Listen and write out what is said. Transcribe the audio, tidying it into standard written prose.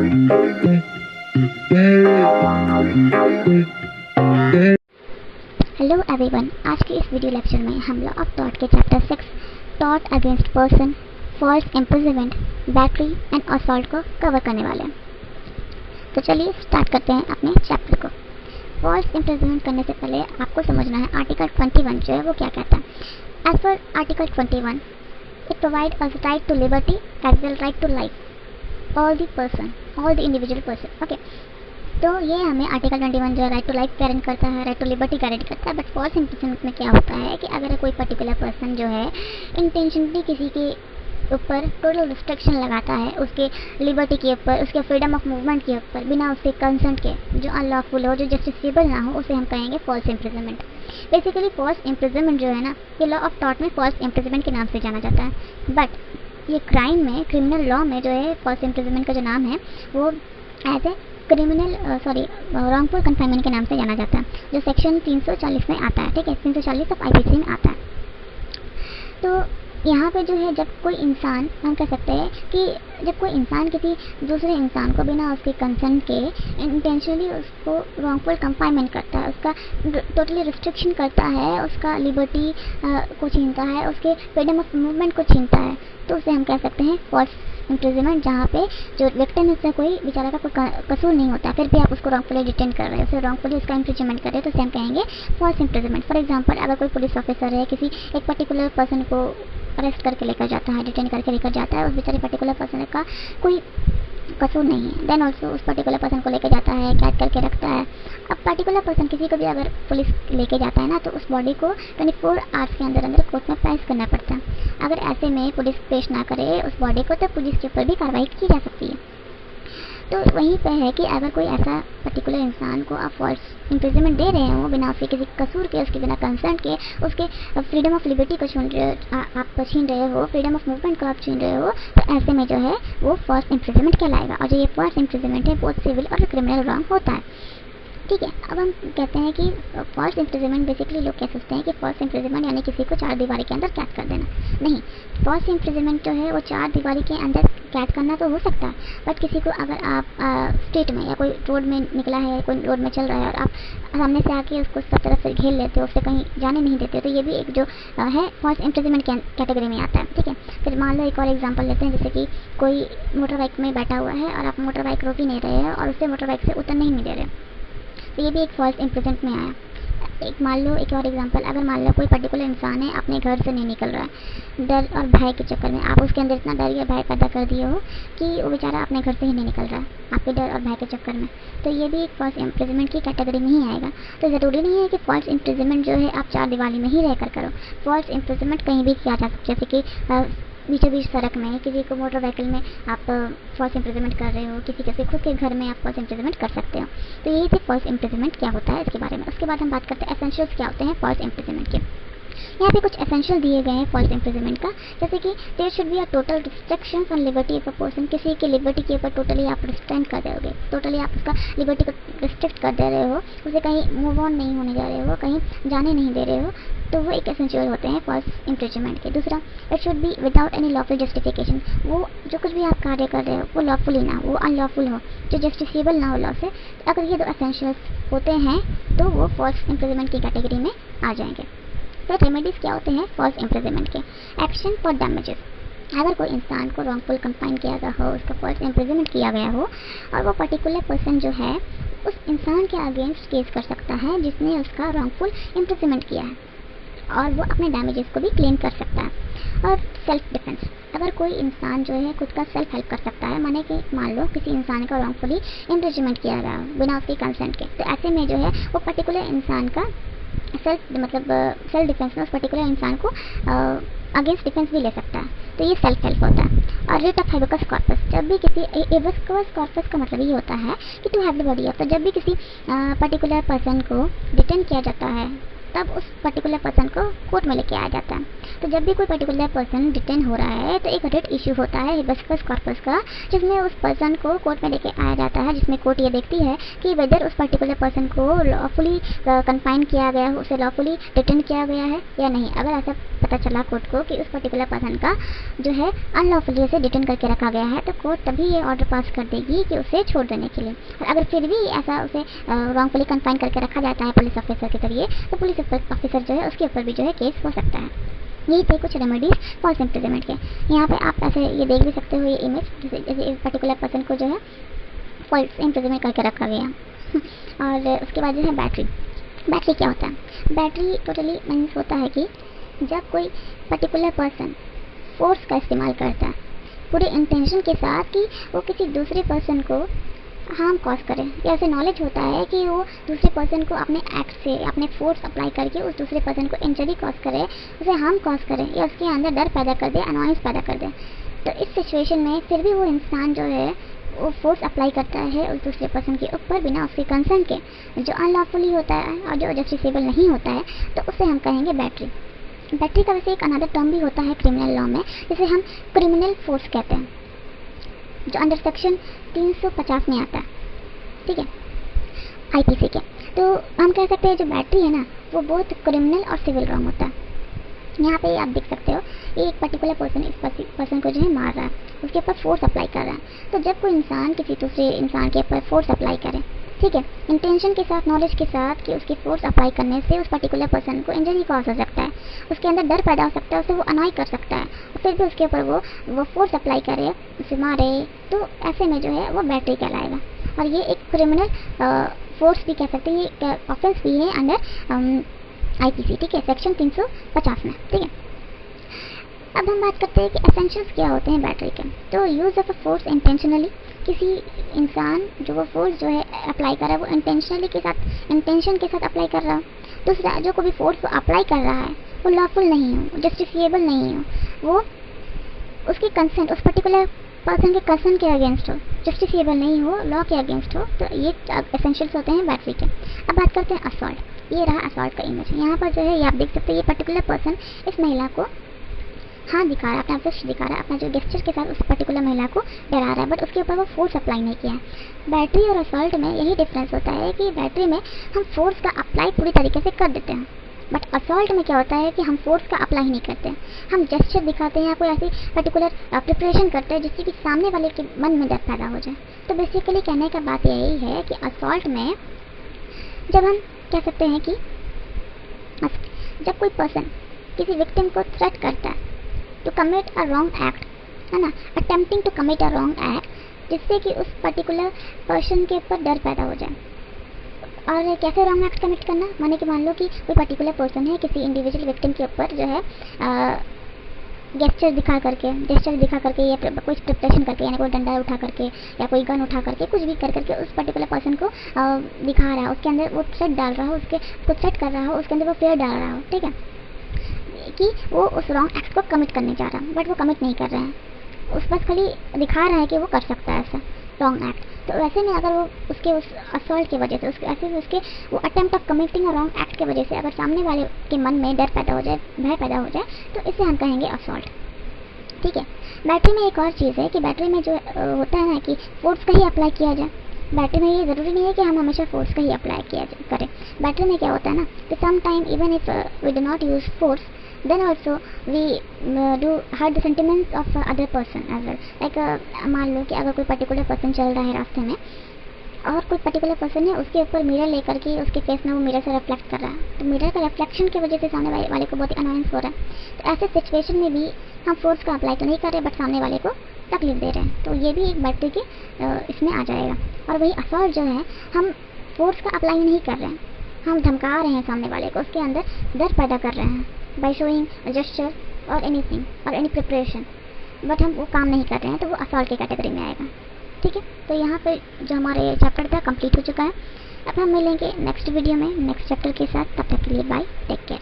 Hello everyone, आज के इस वीडियो लेक्चर में हम लॉ ऑफ थॉट के चैप्टर 6 थॉट against person, false imprisonment, battery and assault को कवर करने वाले हैं। तो चलिए स्टार्ट करते हैं अपने चैप्टर को। फॉल्स इम्प्रिजनमेंट करने से पहले आपको समझना है आर्टिकल 21 जो है वो क्या कहता है। As per article 21 it provide us right to liberty as well right to life all the individual person. Okay, तो ये हमें आर्टिकल 21 जो है राइट टू लाइफ गारंट करता है, राइट टू लिबर्टी गारंट करता है। बट फॉल्स इम्प्रिजनमेंट में क्या होता है कि अगर कोई पर्टिकुलर पर्सन जो है इंटेंशनली किसी के ऊपर टोटल रिस्ट्रिक्शन लगाता है, उसके लिबर्टी के ऊपर, उसके फ्रीडम ऑफ मूवमेंट के ऊपर, बिना उसके कंसेंट के, जो अनलॉफुल हो, जो जस्टिफिएबल ना हो, उसे हम कहेंगे false imprisonment. Basically false imprisonment जो है ना, ये लॉ ऑफ थॉट में फॉल्स इम्प्रिजनमेंट के नाम से जाना जाता है। बट ये क्राइम में, क्रिमिनल लॉ में जो है फॉल्स इम्प्रिजनमेंट का जो नाम है वो एज ए रॉन्गफुल कन्फाइनमेंट के नाम से जाना जाता है, जो सेक्शन 340 में आता है। ठीक है, 340 ऑफ आईपीसी में आता है। तो यहाँ पे जो है, जब कोई इंसान, हम कह सकते हैं कि जब कोई इंसान किसी दूसरे इंसान को बिना उसके कंसेंट के इंटेंशनली उसको रॉन्गफुल कंफाइनमेंट करता है, उसका टोटली रिस्ट्रिक्शन करता है, उसका लिबर्टी को छीनता है, उसके फ्रीडम ऑफ मूवमेंट को छीनता है, तो उसे हम कह सकते हैं फॉल्स इम्प्रिजनमेंट। जहाँ पे जो विक्टिम है उससे कोई बेचारा का कोई कसूर नहीं होता, फिर भी आप उसको रॉन्गफुली डिटेन कर रहे हो, उसे रॉन्गफुली उसका इम्प्रिजनमेंट कर रहे हो, तो उसे हम कहेंगे फॉल्स इम्प्रिजनमेंट। फॉर एग्जांपल, अगर कोई पुलिस ऑफिसर है, किसी एक पर्टिकुलर पर्सन को अरेस्ट करके लेकर जाता है, डिटेन करके लेकर जाता है, उस बेचारे पर्टिकुलर पर्सन का कोई कसूर नहीं है, देन ऑल्सो उस पर्टिकुलर पर्सन को लेकर जाता है, कैद करके रखता है। अब पर्टिकुलर पर्सन किसी को भी अगर पुलिस लेके जाता है ना, तो उस बॉडी को 24 आवर्स के अंदर अंदर कोर्ट में पेश करना पड़ता है। अगर ऐसे में पुलिस पेश ना करे उस बॉडी को, तो पुलिस के ऊपर भी कार्रवाई की जा सकती है। तो वहीं पे है कि अगर कोई ऐसा पर्टिकुलर इंसान को आप फॉल्स इम्प्रिजनमेंट दे रहे हो, बिना उसके किसी कसूर के, उसके बिना कंसेंट के, उसके फ्रीडम ऑफ लिबर्टी को आप छीन रहे हो, फ्रीडम ऑफ मूवमेंट को आप छीन रहे हो, तो ऐसे में जो है वो फॉल्स इम्प्रिजनमेंट कहलाएगा। और जो ये फॉल्स इम्प्रिजनमेंट है बहुत सिविल और क्रिमिनल रॉन्ग होता है। ठीक है, अब हम कहते हैं कि फॉल्स इम्प्रिजनमेंट, बेसिकली लोग क्या सोचते हैं कि फॉल्स इम्प्रिजनमेंट यानी किसी को 4 दीवारी के अंदर कैद कर देना। नहीं, फॉल्स इम्प्रिजनमेंट जो है वो 4 दीवारी के अंदर कैद करना तो हो सकता है, बट किसी को अगर आप स्ट्रीट में या कोई रोड में निकला है, कोई रोड में चल रहा है और आप सामने से आके उसको सब तरफ से घेर लेते हो, उससे कहीं जाने नहीं देते हो, तो ये भी एक जो है फॉल्स इम्प्रिजनमेंट कैटेगरी में आता है। ठीक है, फिर मान लो एक और एग्जाम्पल लेते हैं, जैसे कि कोई मोटर बाइक में बैठा हुआ है और आप मोटर बाइक रोक ही नहीं रहे हैं और उससे मोटर बाइक से उतरने ही नहीं दे रहे, तो ये भी एक फॉल्स इम्प्रिजनमेंट में आया। एक और एग्जांपल, अगर मान लो कोई पर्टिकुलर इंसान है, अपने घर से नहीं निकल रहा है, डर और भय के चक्कर में आप उसके अंदर इतना डर या भय पैदा कर दिए हो कि वो बेचारा अपने घर से ही नहीं निकल रहा है, आपके डर और भय के चक्कर में, तो ये भी एक फॉल्स इम्प्रिजनमेंट की कैटेगरी में ही आएगा। तो ज़रूरी नहीं है कि फॉल्स इम्प्रिजनमेंट जो है आप 4 दीवारी में ही रहकर करो। फॉल्स इम्प्रिजनमेंट कहीं भी किया जा सकता है, जैसे कि बीचों बीच सड़क में, किसी को मोटर व्हीकल में आप फॉल्स इम्प्रिजनमेंट कर रहे हो, किसी के खुद के घर में आप फॉल्स इम्प्रिजनमेंट कर सकते हो। तो यही थी फॉल्स इम्प्रिजनमेंट क्या होता है इसके बारे में। उसके बाद हम बात करते हैं एसेंशियल्स क्या होते हैं फॉल्स इम्प्रिजनमेंट के। यहाँ पे कुछ एसेंशियल दिए गए हैं फॉल्स इम्प्रिजनमेंट का, जैसे कि there should be a total restriction on liberty of a person. किसी की लिबर्टी के ऊपर टोटली आप रिस्ट्रेंट कर दोगे, टोटली आप उसका लिबर्टी को रिस्ट्रिक्ट कर दे रहे हो, उसे कहीं मूव ऑन नहीं होने जा रहे हो, कहीं जाने नहीं दे रहे हो, तो वो एक एसेंशियल होते हैं फॉल्स इम्प्रिजनमेंट के। दूसरा, it should be without any lawful justification. वो जो कुछ भी आप कार्य कर रहे हो वो लॉफुल ही ना, वो अनलॉफुल हो, जो जस्टिफिएबल ना हो लॉ से। अगर ये 2 एसेंशियल्स होते हैं तो वो फॉल्स इम्प्रिजनमेंट की कैटेगरी में आ जाएंगे। तो रेमेडीज क्या होते हैं फॉल्स इम्प्रिजनमेंट के। एक्शन फॉर डैमेजेस, अगर कोई इंसान को रॉन्गफुल कंफाइन किया गया हो, उसका फॉल्स इम्प्रिजनमेंट किया गया हो और वो पर्टिकुलर पर्सन जो है उस इंसान के अगेंस्ट केस कर सकता है जिसने उसका रॉन्गफुल इम्प्रिजनमेंट किया है, और वो अपने डैमेजेस को भी क्लेम कर सकता है। और सेल्फ डिफेंस, अगर कोई इंसान जो है खुद का सेल्फ हेल्प कर सकता है, माने कि मान लो किसी इंसान का रॉन्गफुली इम्प्रिजनमेंट किया गया बिना उसके कंसेंट के, तो ऐसे में जो है वो पर्टिकुलर इंसान का सेल्फ डिफेंस में उस पर्टिकुलर इंसान को अगेंस्ट डिफेंस भी ले सकता है, तो ये सेल्फ हेल्प होता है। और रिट ऑफ हैबियस कॉर्पस, जब भी किसी हैबियस कॉर्पस का मतलब ये होता है कि to have the body of, तो जब भी किसी पर्टिकुलर पर्सन को डिटेन किया जाता है तब उस पर्टिकुलर पर्सन को कोर्ट में लेके आया जाता है। तो जब भी कोई पर्टिकुलर पर्सन डिटेन हो रहा है तो एक रिट इशू होता है हेबियस कॉर्पस का, जिसमें उस पर्सन को कोर्ट में लेके आया जाता है, जिसमें कोर्ट ये देखती है कि वेदर उस पर्टिकुलर पर्सन को लॉफुली कन्फाइन किया गया है, उसे लॉफुली डिटेन किया गया है या नहीं। अगर ऐसा पता चला कोर्ट को कि उस पर्टिकुलर पर्सन का जो है अनलॉफुली उसे डिटेन करके रखा गया है, तो कोर्ट तभी ये ऑर्डर पास कर देगी कि उसे छोड़ देने के लिए। और अगर फिर भी ऐसा उसे रॉन्गफुली कन्फाइन करके रखा जाता है पुलिस ऑफिसर के जरिए, तो पुलिस ऑफिसर जो है उसके ऊपर भी जो है केस हो सकता है। यही थे कुछ रेमेडीज फॉल्स इम्प्रिजनमेंट के। यहाँ पे आप ऐसे ये देख भी सकते हो, ये इमेज जैसे एक पर्टिकुलर पर्सन को जो है फॉल्स इम्प्रिजनमेंट करके रखा गया। और उसके बाद जो है बैटरी क्या होता है? बैटरी टोटली मीन्स होता है कि जब कोई पर्टिकुलर पर्सन फोर्स का इस्तेमाल करता है पूरे इंटेंशन के साथ कि वो किसी दूसरे पर्सन को हार्म कॉज करे, या उसे नॉलेज होता है कि वो दूसरे पर्सन को अपने एक्ट से, अपने फोर्स अप्लाई करके उस दूसरे पर्सन को इंजरी कॉज करे, उसे हार्म कॉज करे, या उसके अंदर डर पैदा कर दे, अनॉयंस पैदा कर दे। तो इस सिचुएशन में फिर भी वो इंसान जो है वो फोर्स अप्लाई करता है उस दूसरे पर्सन के ऊपर बिना उसके कंसर्न के, जो अनलॉफुली होता है और जो जस्टिसेबल नहीं होता है, तो उसे हम कहेंगे बैटरी। बैटरी का वैसे एक अनदर टर्म भी होता है क्रिमिनल लॉ में, जिसे हम क्रिमिनल फोर्स कहते हैं, जो अंडर सेक्शन 350 में आता है, ठीक है, आईपीसी के। तो हम कह सकते हैं जो बैटरी है ना वो बहुत क्रिमिनल और सिविल रॉन्ग होता है। यहाँ पे आप देख सकते हो ये एक पर्टिकुलर पर्सन इस पर्सन को जो है मार रहा है, उसके ऊपर फोर्स अप्लाई कर रहा है। तो जब कोई इंसान किसी दूसरे इंसान के ऊपर फोर्स अप्लाई करे, ठीक है, इंटेंशन के साथ, नॉलेज के साथ कि उसकी फोर्स अप्लाई करने से उस पर्टिकुलर पर्सन को इंजरी कॉज हो सकता है, उसके अंदर डर पैदा हो सकता है, उसे वो अनॉय कर सकता है, फिर भी उसके ऊपर वो फोर्स अप्लाई करे, उसे मारे, तो ऐसे में जो है वो बैटरी कहलाएगा। और ये एक क्रिमिनल फोर्स भी कह सकते हैं, ये ऑफेंस भी है अंडर आईपीसी, ठीक है, सेक्शन 350 में, ठीक है। अब हम बात करते हैं कि एसेंशियल्स क्या होते हैं बैटरी के। तो use of a force intentionally, किसी इंसान जो वो फोर्स जो है अप्लाई कर रहा है वो इंटेंशन के साथ अप्लाई कर रहा हो। दूसरा, जो कोई फोर्स वो अप्लाई कर रहा है वो लॉफुल नहीं हो, जस्टिफिएबल नहीं हो, वो उसकी कंसेंट, उस पर्टिकुलर पर्सन के कंसेंट के अगेंस्ट हो, जस्टिफिएबल नहीं हो, लॉ के अगेंस्ट हो, तो ये एसेंशियल्स होते हैं बैटरी के। अब बात करते हैं असॉल्ट। ये रहा असॉल्ट का इमेज। यहाँ पर जो है ये आप देख सकते हैं, ये पर्टिकुलर पर्सन इस महिला को हाथ दिखा रहा है, अपना फिस्ट दिखा रहा है, अपना जो गेस्चर के साथ उस पर्टिकुलर महिला को डरा रहा है, बट उसके ऊपर वो फोर्स अप्लाई नहीं किया है। बैटरी और असॉल्ट में यही डिफरेंस होता है कि बैटरी में हम फोर्स का अप्लाई पूरी तरीके से कर देते हैं, बट असॉल्ट में क्या होता है कि हम फोर्स का अप्लाई नहीं करते, हम जेस्चर दिखाते हैं या कोई ऐसी पर्टिकुलर प्रिपरेशन करते हैं जिससे कि सामने वाले के मन में डर पैदा हो जाए। तो बेसिकली कहने का बात यही है कि असॉल्ट में जब हम कह सकते हैं कि जब कोई पर्सन किसी विक्टिम को थ्रेट करता है to commit a wrong act, है ना, attempting to commit a wrong act, जिससे कि उस पर्टिकुलर पर्सन के ऊपर डर पैदा हो जाए। और कैसे रॉन्ग एक्ट कमिट करना, माने कि मान लो कि कोई पर्टिकुलर पर्सन है किसी इंडिविजुअल विक्टिम के ऊपर जो है गेस्चर दिखा करके या कोई प्रिपरेशन करके, यानी कोई डंडा उठा करके या कोई गन उठा करके कुछ भी कर करके उस पर्टिकुलर पर्सन को दिखा रहा है, उसके अंदर वो थ्रेट डाल रहा हो, उसको थ्रेट कर रहा हो, उसके अंदर वो फेयर डाल रहा हो, ठीक है, कि वो उस रॉन्ग एक्ट को कमिट करने जा रहा है, बट वो कमिट नहीं कर रहे हैं, उस बस खाली दिखा रहा है कि वो कर सकता है ऐसा रॉन्ग एक्ट। तो वैसे में अगर वो उसके उस असॉल्ट की वजह से, उसके वो attempt of committing a wrong act की वजह से अगर सामने वाले के मन में डर पैदा हो जाए, भय पैदा हो जाए, तो इसे हम कहेंगे असॉल्ट, ठीक है। बैटरी में एक और चीज़ है कि बैटरी में जो होता है ना कि फोर्स का ही अप्लाई किया जाए। बैटरी में ये ज़रूरी नहीं है कि हम हमेशा फोर्स का ही अप्लाई करें। बैटरी में क्या होता है ना कि some time even if we do not use force, then also we do hurt the sentiments of other person as well. Like मान लो कि अगर कोई पर्टिकुलर पर्सन चल रहा है रास्ते में और कोई पर्टिकुलर पर्सन है उसके ऊपर मिरर लेकर के उसके फेस में वो मिरर से रिफ्लेक्ट कर रहा है, तो मिरर का रिफ्लेक्शन की वजह से सामने वाले को बहुत ही अनॉयंस हो रहा है। तो ऐसे सिचुएशन में भी हम फोर्स का अप्लाई तो नहीं कर रहे, बट सामने वाले को तकलीफ दे रहे हैं, तो ये भी एक बैटरी के इसमें आ जाएगा। और वही असॉल्ट जो है, हम फोर्स का अप्लाई नहीं कर रहे हैं, हम धमका रहे हैं सामने वाले को, उसके अंदर डर पैदा कर रहे हैं by showing a gesture or anything or any preparation, but हम वो काम नहीं कर रहे हैं, तो वो असॉल्ट की कैटेगरी में आएगा, ठीक है। तो यहाँ पर जो हमारे चैप्टर था कंप्लीट हो चुका है। अब हम मिलेंगे नेक्स्ट वीडियो में नेक्स्ट चैप्टर के साथ, तब तक के लिए बाय, टेक केयर।